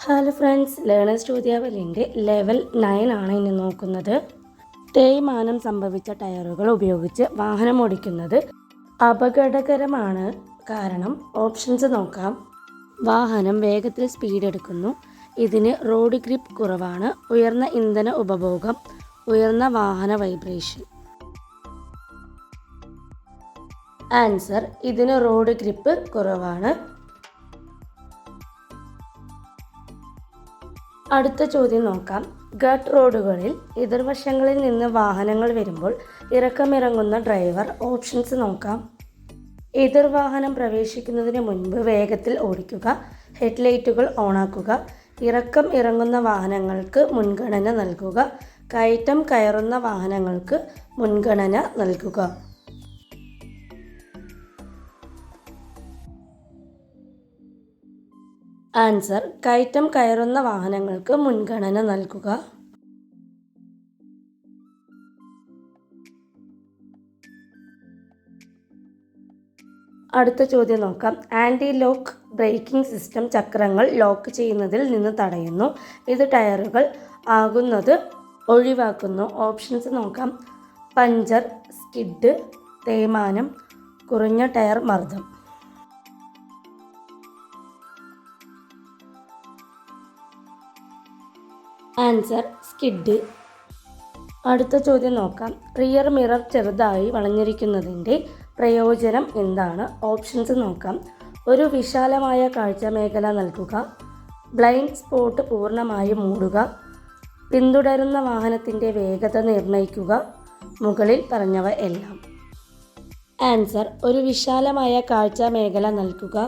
Hello friends, learners ചോദ്യാവലിൻ്റെ level 9 ആണ് ഇനി നോക്കുന്നത്. തേയ്മാനം സംഭവിച്ച ടയറുകൾ ഉപയോഗിച്ച് വാഹനം ഓടിക്കുന്നത് അപകടകരമാണ്. കാരണം ഓപ്ഷൻസ് നോക്കാം. വാഹനം വേഗത്തിൽ സ്പീഡ് എടുക്കുന്നു, ഇതിന് റോഡ് ഗ്രിപ്പ് കുറവാണ്, ഉയർന്ന ഇന്ധന ഉപഭോഗം, ഉയർന്ന വാഹന വൈബ്രേഷൻ. ആൻസർ ഇതിന് റോഡ് ഗ്രിപ്പ് കുറവാണ്. അടുത്ത ചോദ്യം നോക്കാം. ഗട്ട് റോഡുകളിൽ എതിർവശങ്ങളിൽ നിന്ന് വാഹനങ്ങൾ വരുമ്പോൾ ഇറക്കമിറങ്ങുന്ന ഡ്രൈവർ. ഓപ്ഷൻസ് നോക്കാം. എതിർവാഹനം പ്രവേശിക്കുന്നതിന് മുൻപ് വേഗത്തിൽ ഓടിക്കുക, ഹെഡ്ലൈറ്റുകൾ ഓണാക്കുക, ഇറക്കം ഇറങ്ങുന്ന വാഹനങ്ങൾക്ക് മുൻഗണന നൽകുക, കയറ്റം കയറുന്ന വാഹനങ്ങൾക്ക് മുൻഗണന നൽകുക. ആൻസർ കയറ്റം കയറുന്ന വാഹനങ്ങൾക്ക് മുൻഗണന നൽകുക. അടുത്ത ചോദ്യം നോക്കാം. ആൻറ്റി ലോക്ക് ബ്രേക്കിംഗ് സിസ്റ്റം ചക്രങ്ങൾ ലോക്ക് ചെയ്യുന്നതിൽ നിന്ന് തടയുന്നു, ഇത് ടയറുകൾ ആകുന്നത് ഒഴിവാക്കുന്നു. ഓപ്ഷൻസ് നോക്കാം. പഞ്ചർ, സ്കിഡ്, തേയ്മാനം, കുറഞ്ഞ ടയർ മർദ്ദം. Answer skid. അടുത്ത ചോദ്യം നോക്കാം. റിയർ മിറർ ചെറുതായി വളഞ്ഞിരിക്കുന്നതിൻ്റെ പ്രയോജനം എന്താണ്? ഓപ്ഷൻസ് നോക്കാം. ഒരു വിശാലമായ കാഴ്ചമേഖല നൽകുക, ബ്ലൈൻഡ് സ്പോട്ട് പൂർണ്ണമായും മൂടുക, പിന്തുടരുന്ന വാഹനത്തിൻ്റെ വേഗത നിർണ്ണയിക്കുക, മുകളിൽ പറഞ്ഞവ എല്ലാം. ആൻസർ ഒരു വിശാലമായ കാഴ്ചമേഖല നൽകുക.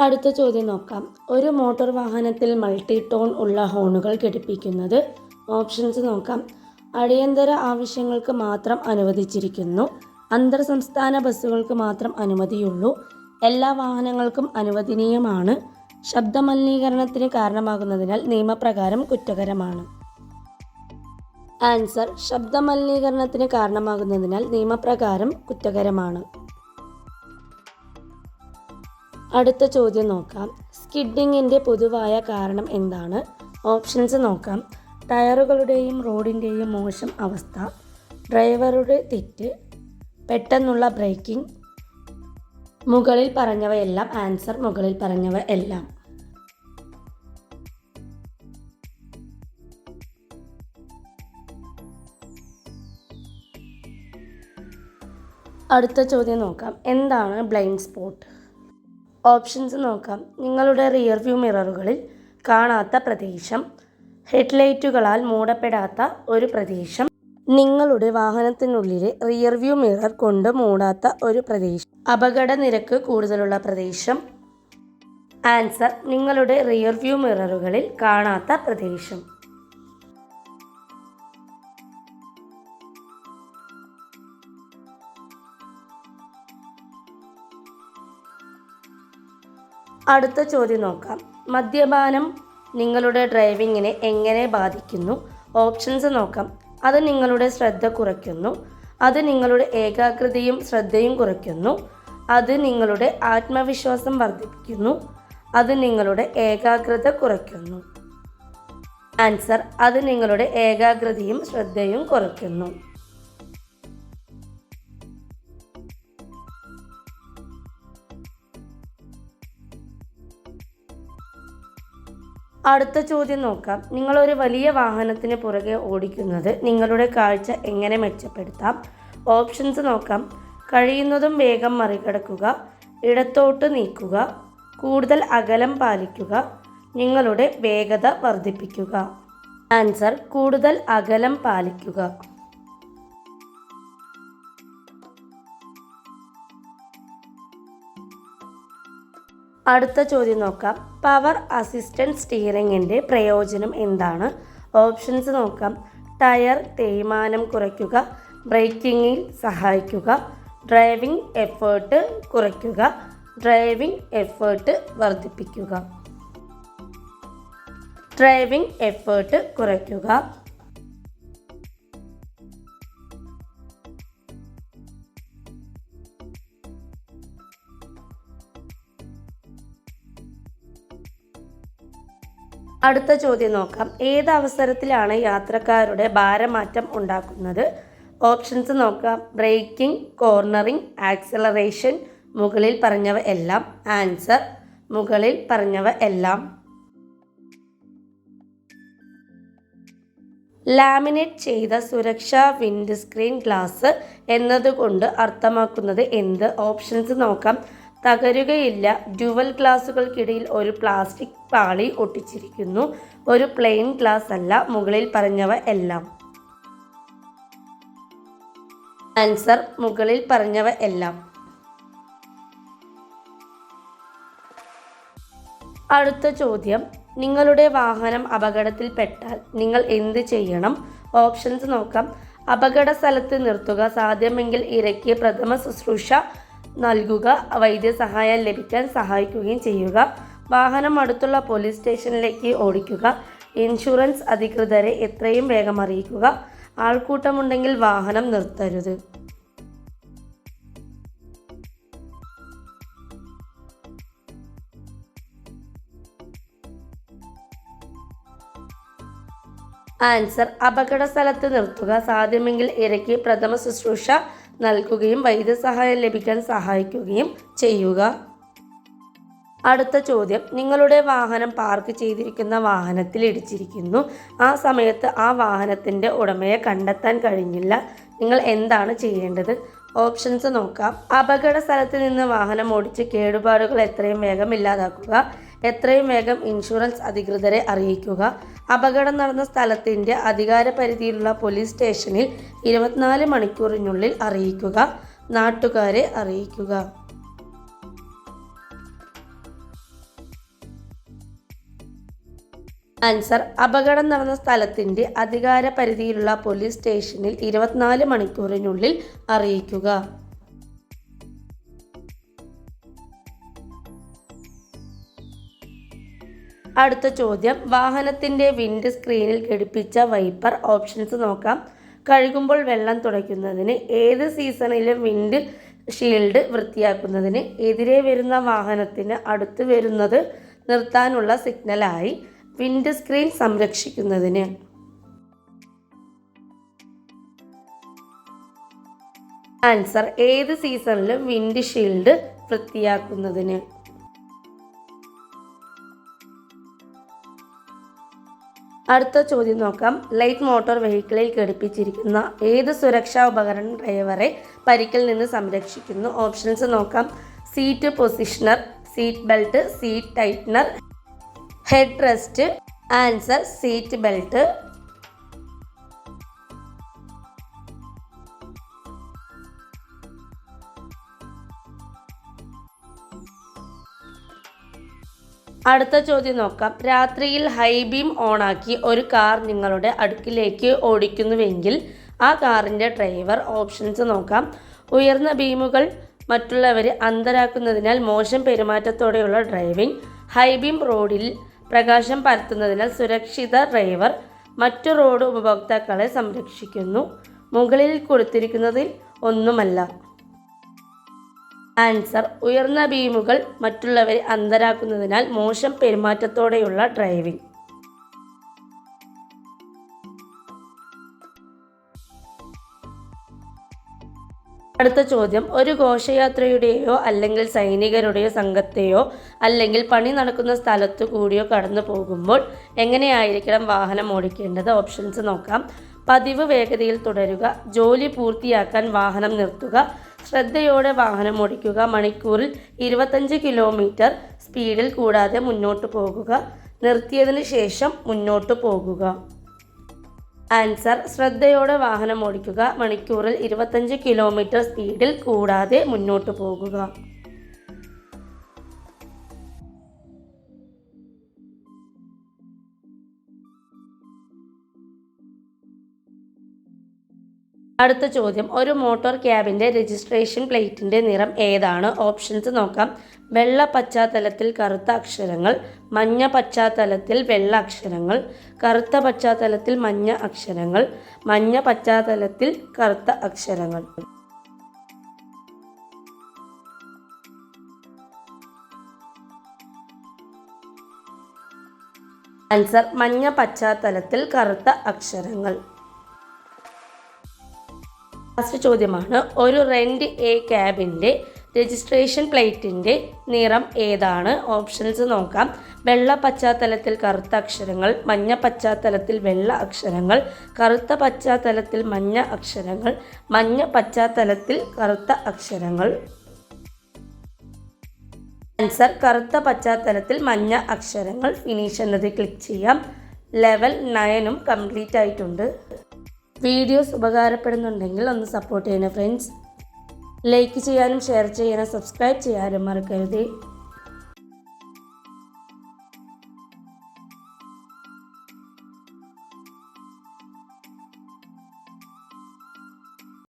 അടുത്ത ചോദ്യം നോക്കാം. ഒരു മോട്ടോർ വാഹനത്തിൽ മൾട്ടി ടോൺ ഉള്ള ഹോണുകൾ ഘടിപ്പിക്കുന്നത്. ഓപ്ഷൻസ് നോക്കാം. അടിയന്തര ആവശ്യങ്ങൾക്ക് മാത്രം അനുവദിച്ചിരിക്കുന്നു, അന്തർ സംസ്ഥാന ബസ്സുകൾക്ക് മാത്രം അനുമതിയുള്ളൂ, എല്ലാ വാഹനങ്ങൾക്കും അനുവദനീയമാണ്, ശബ്ദമലിനീകരണത്തിന് കാരണമാകുന്നതിനാൽ നിയമപ്രകാരം കുറ്റകരമാണ്. ആൻസർ ശബ്ദമലിനീകരണത്തിന് കാരണമാകുന്നതിനാൽ നിയമപ്രകാരം കുറ്റകരമാണ്. അടുത്ത ചോദ്യം നോക്കാം. സ്കിഡിങ്ങിൻ്റെ പൊതുവായ കാരണം എന്താണ്? ഓപ്ഷൻസ് നോക്കാം. ടയറുകളുടെയും റോഡിൻ്റെയും മോശം അവസ്ഥ, ഡ്രൈവറുടെ തെറ്റ്, പെട്ടെന്നുള്ള ബ്രേക്കിംഗ്, മുകളിൽ പറഞ്ഞവയെല്ലാം. ആൻസർ മുകളിൽ പറഞ്ഞവ എല്ലാം. അടുത്ത ചോദ്യം നോക്കാം. എന്താണ് ബ്ലൈൻഡ് സ്പോട്ട്? ഓപ്ഷൻസ് നോക്കാം. നിങ്ങളുടെ റിയർ വ്യൂ മിററുകളിൽ കാണാത്ത പ്രദേശം, ഹെഡ്ലൈറ്റുകളാൽ മൂടപ്പെടാത്ത ഒരു പ്രദേശം, നിങ്ങളുടെ വാഹനത്തിനുള്ളിലെ റിയർ വ്യൂ മിറർ കൊണ്ട് മൂടാത്ത ഒരു പ്രദേശം, അപകട നിരക്ക് കൂടുതലുള്ള പ്രദേശം. ആൻസർ നിങ്ങളുടെ റിയർ വ്യൂ മിററുകളിൽ കാണാത്ത പ്രദേശം. അടുത്ത ചോദ്യം നോക്കാം. മദ്യപാനം നിങ്ങളുടെ ഡ്രൈവിങ്ങിനെ എങ്ങനെ ബാധിക്കുന്നു? ഓപ്ഷൻസ് നോക്കാം. അത് നിങ്ങളുടെ ശ്രദ്ധ കുറയ്ക്കുന്നു, അത് നിങ്ങളുടെ ഏകാഗ്രതയും ശ്രദ്ധയും കുറയ്ക്കുന്നു, അത് നിങ്ങളുടെ ആത്മവിശ്വാസം വർദ്ധിപ്പിക്കുന്നു, അത് നിങ്ങളുടെ ഏകാഗ്രത കുറയ്ക്കുന്നു. ആൻസർ അത് നിങ്ങളുടെ ഏകാഗ്രതയും ശ്രദ്ധയും കുറയ്ക്കുന്നു. അടുത്ത ചോദ്യം നോക്കാം. നിങ്ങളൊരു വലിയ വാഹനത്തിന് പുറകെ ഓടിക്കുന്നത് നിങ്ങളുടെ കാഴ്ച എങ്ങനെ മെച്ചപ്പെടുത്താം? ഓപ്ഷൻസ് നോക്കാം. കഴിയുന്നതും വേഗം മറികടക്കുക, ഇടത്തോട്ട് നീക്കുക, കൂടുതൽ അകലം പാലിക്കുക, നിങ്ങളുടെ വേഗത വർദ്ധിപ്പിക്കുക. ആൻസർ കൂടുതൽ അകലം പാലിക്കുക. അടുത്ത ചോദ്യം നോക്കാം. പവർ അസിസ്റ്റൻറ്റ് സ്റ്റിയറിംഗിൻ്റെ പ്രയോജനം എന്താണ്? ഓപ്ഷൻസ് നോക്കാം. ടയർ തേയ്മാനം കുറയ്ക്കുക, ബ്രേക്കിങ്ങിൽ സഹായിക്കുക, ഡ്രൈവിംഗ് എഫേർട്ട് കുറയ്ക്കുക, ഡ്രൈവിംഗ് എഫേർട്ട് വർദ്ധിപ്പിക്കുക. ഡ്രൈവിംഗ് എഫേർട്ട് കുറയ്ക്കുക. അടുത്ത ചോദ്യം നോക്കാം. ഏത് അവസരത്തിലാണ് യാത്രക്കാരുടെ ഭാരമാറ്റം ഉണ്ടാക്കുന്നത്? ഓപ്ഷൻസ് നോക്കാം. ബ്രേക്കിംഗ്, കോർണറിംഗ്, ആക്സലറേഷൻ, മുകളിൽ പറഞ്ഞവ എല്ലാം. ആൻസർ മുകളിൽ പറഞ്ഞവ എല്ലാം. ലാമിനേറ്റ് ചെയ്ത സുരക്ഷാ വിൻഡ് സ്ക്രീൻ ഗ്ലാസ് എന്നതുകൊണ്ട് അർത്ഥമാക്കുന്നത് എന്ത്? ഓപ്ഷൻസ് നോക്കാം. തകരുകയില്ല, ഡ്യുവൽ ഗ്ലാസുകൾക്കിടയിൽ ഒരു പ്ലാസ്റ്റിക് പാളി ഒട്ടിച്ചിരിക്കുന്നു, ഒരു പ്ലെയിൻ ഗ്ലാസ് അല്ല, മുകളിൽ പറഞ്ഞവ എല്ലാം. ആൻസർ മുകളിൽ പറഞ്ഞവ എല്ലാം. അടുത്ത ചോദ്യം. നിങ്ങളുടെ വാഹനം അപകടത്തിൽപ്പെട്ടാൽ നിങ്ങൾ എന്ത് ചെയ്യണം? ഓപ്ഷൻസ് നോക്കാം. അപകട സ്ഥലത്ത് നിർത്തുക, സാധ്യമെങ്കിൽ ഇരയ്ക്ക് പ്രഥമ ശുശ്രൂഷ നൽകുക, വൈദ്യസഹായം ലഭിക്കാൻ സഹായിക്കുകയും ചെയ്യുക, വാഹനം അടുത്തുള്ള പോലീസ് സ്റ്റേഷനിലേക്ക് ഓടിക്കുക, ഇൻഷുറൻസ് അധികൃതരെ എത്രയും വേഗം അറിയിക്കുക, ആൾക്കൂട്ടമുണ്ടെങ്കിൽ വാഹനം നിർത്തരുത്. ആൻസർ അപകട സ്ഥലത്ത് നിർത്തുക, സാധ്യമെങ്കിൽ ഇരയ്ക്ക് പ്രഥമ ശുശ്രൂഷ നൽകുകയും വൈദ്യസഹായം ലഭിക്കാൻ സഹായിക്കുകയും ചെയ്യുക. അടുത്ത ചോദ്യം. നിങ്ങളുടെ വാഹനം പാർക്ക് ചെയ്തിരിക്കുന്ന വാഹനത്തിൽ ഇടിച്ചിരിക്കുന്നു. ആ സമയത്ത് ആ വാഹനത്തിൻ്റെ ഉടമയെ കണ്ടെത്താൻ കഴിഞ്ഞില്ല. നിങ്ങൾ എന്താണ് ചെയ്യേണ്ടത്? ഓപ്ഷൻസ് നോക്കാം. അപകട സ്ഥലത്ത് നിന്ന് വാഹനം ഓടിച്ച് കേടുപാടുകൾ എത്രയും വേഗം ഇല്ലാതാക്കുക, എത്രയും വേഗം ഇൻഷുറൻസ് അധികൃതരെ അറിയിക്കുക, അപകടം നടന്ന സ്ഥലത്തിൻ്റെ അധികാര പരിധിയിലുള്ള പോലീസ് സ്റ്റേഷനിൽ 24 മണിക്കൂറിനുള്ളിൽ അറിയിക്കുക, നാട്ടുകാരെ അറിയിക്കുക. ആൻസർ അപകടം നടന്ന സ്ഥലത്തിൻ്റെ അധികാര പരിധിയിലുള്ള പോലീസ് സ്റ്റേഷനിൽ 24 മണിക്കൂറിനുള്ളിൽ അറിയിക്കുക. അടുത്ത ചോദ്യം. വാഹനത്തിൻ്റെ വിൻഡ് സ്ക്രീനിൽ ഘടിപ്പിച്ച വൈപ്പർ. ഓപ്ഷൻസ് നോക്കാം. കഴുകുമ്പോൾ വെള്ളം തുടയ്ക്കുന്നതിന്, ഏത് സീസണിലും വിൻഡ് ഷീൽഡ് വൃത്തിയാക്കുന്നതിന്, എതിരെ വരുന്ന വാഹനത്തിന് അടുത്ത് വരുന്നത് നിർത്താനുള്ള സിഗ്നലായി, വിൻഡ് സ്ക്രീൻ സംരക്ഷിക്കുന്നതിന്. ആൻസർ ഏത് സീസണിലും വിൻഡ് ഷീൽഡ് വൃത്തിയാക്കുന്നതിന്. അടുത്ത ചോദ്യം നോക്കാം. ലൈറ്റ് മോട്ടോർ വെഹിക്കിളിൽ ഘടിപ്പിച്ചിരിക്കുന്ന ഏത് സുരക്ഷാ ഉപകരണം ഡ്രൈവറെ പരിക്കിൽ നിന്ന് സംരക്ഷിക്കുന്നു? ഓപ്ഷൻസ് നോക്കാം. Seat positioner, seat belt, seat tightener, head rest. Answer seat belt. അടുത്ത ചോദ്യം നോക്കാം. രാത്രിയിൽ ഹൈ ബീം ഓണാക്കി ഒരു കാർ നിങ്ങളുടെ അടുക്കിലേക്ക് ഓടിക്കുന്നുവെങ്കിൽ ആ കാറിൻ്റെ ഡ്രൈവർ. ഓപ്ഷൻസ് നോക്കാം. ഉയർന്ന ബീമുകൾ മറ്റുള്ളവരെ അന്ധരാക്കുന്നതിനാൽ മോശം പെരുമാറ്റത്തോടെയുള്ള ഡ്രൈവിംഗ്, ഹൈ ബീം റോഡിൽ പ്രകാശം പരത്തുന്നതിനാൽ സുരക്ഷിത ഡ്രൈവർ, മറ്റു റോഡ് ഉപഭോക്താക്കളെ സംരക്ഷിക്കുന്നു. മുകളിൽ കൊടുത്തിരിക്കുന്നതിൽ ഒന്നുമല്ല. ആൻസർ ഉയർന്ന ബീമുകൾ മറ്റുള്ളവരെ അന്ധരാക്കുന്നതിനാൽ മോശം പെരുമാറ്റത്തോടെയുള്ള ഡ്രൈവിംഗ്. അടുത്ത ചോദ്യം. ഒരു ഘോഷയാത്രയുടെയോ അല്ലെങ്കിൽ സൈനികരുടെയോ സംഘത്തെയോ അല്ലെങ്കിൽ പണി നടക്കുന്ന സ്ഥലത്തു കൂടിയോ കടന്നു പോകുമ്പോൾ എങ്ങനെയായിരിക്കണം വാഹനം ഓടിക്കേണ്ടത്? ഓപ്ഷൻസ് നോക്കാം. പതിവ് വേഗതയിൽ തുടരുക, ജോലി പൂർത്തിയാക്കാൻ വാഹനം നിർത്തുക, ശ്രദ്ധയോടെ വാഹനം ഓടിക്കുക, മണിക്കൂറിൽ 25 കിലോമീറ്റർ സ്പീഡിൽ കൂടാതെ മുന്നോട്ട് പോകുക, നിർത്തിയതിന് ശേഷം മുന്നോട്ട് പോകുക. ആൻസർ ശ്രദ്ധയോടെ വാഹനം ഓടിക്കുക, മണിക്കൂറിൽ 25 കിലോമീറ്റർ സ്പീഡിൽ കൂടാതെ മുന്നോട്ട് പോകുക. അടുത്ത ചോദ്യം, ഒരു മോട്ടോർ ക്യാബിൻ്റെ രജിസ്ട്രേഷൻ പ്ലേറ്റിൻ്റെ നിറം ഏതാണ്? ഓപ്ഷൻസ് നോക്കാം. വെള്ള പശ്ചാത്തലത്തിൽ കറുത്ത അക്ഷരങ്ങൾ, മഞ്ഞ പശ്ചാത്തലത്തിൽ വെള്ള അക്ഷരങ്ങൾ, കറുത്ത പശ്ചാത്തലത്തിൽ മഞ്ഞ അക്ഷരങ്ങൾ, മഞ്ഞ പശ്ചാത്തലത്തിൽ കറുത്ത അക്ഷരങ്ങൾ. ആൻസർ മഞ്ഞ പശ്ചാത്തലത്തിൽ കറുത്ത അക്ഷരങ്ങൾ. ലാസ്റ്റ് ചോദ്യമാണ്, ഒരു റെന്റ് എ ക്യാബിൻ്റെ രജിസ്ട്രേഷൻ പ്ലേറ്റിൻ്റെ നിറം ഏതാണ്? ഓപ്ഷൻസ് നോക്കാം. വെള്ള പശ്ചാത്തലത്തിൽ കറുത്ത അക്ഷരങ്ങൾ, മഞ്ഞ പശ്ചാത്തലത്തിൽ വെള്ള അക്ഷരങ്ങൾ, കറുത്ത പശ്ചാത്തലത്തിൽ മഞ്ഞ അക്ഷരങ്ങൾ, മഞ്ഞ പശ്ചാത്തലത്തിൽ കറുത്ത അക്ഷരങ്ങൾ. ആൻസർ കറുത്ത പശ്ചാത്തലത്തിൽ മഞ്ഞ അക്ഷരങ്ങൾ. ഫിനിഷ് എന്നത് ക്ലിക്ക് ചെയ്യാം. ലെവൽ 9 കംപ്ലീറ്റ് ആയിട്ടുണ്ട്. വീഡിയോസ് ഉപകാരപ്പെടുന്നുണ്ടെങ്കിൽ ഒന്ന് സപ്പോർട്ട് ചെയ്യണം ഫ്രണ്ട്സ്. ലൈക്ക് ചെയ്യാനും ഷെയർ ചെയ്യാനും സബ്സ്ക്രൈബ് ചെയ്യാനും മറക്കരുത്.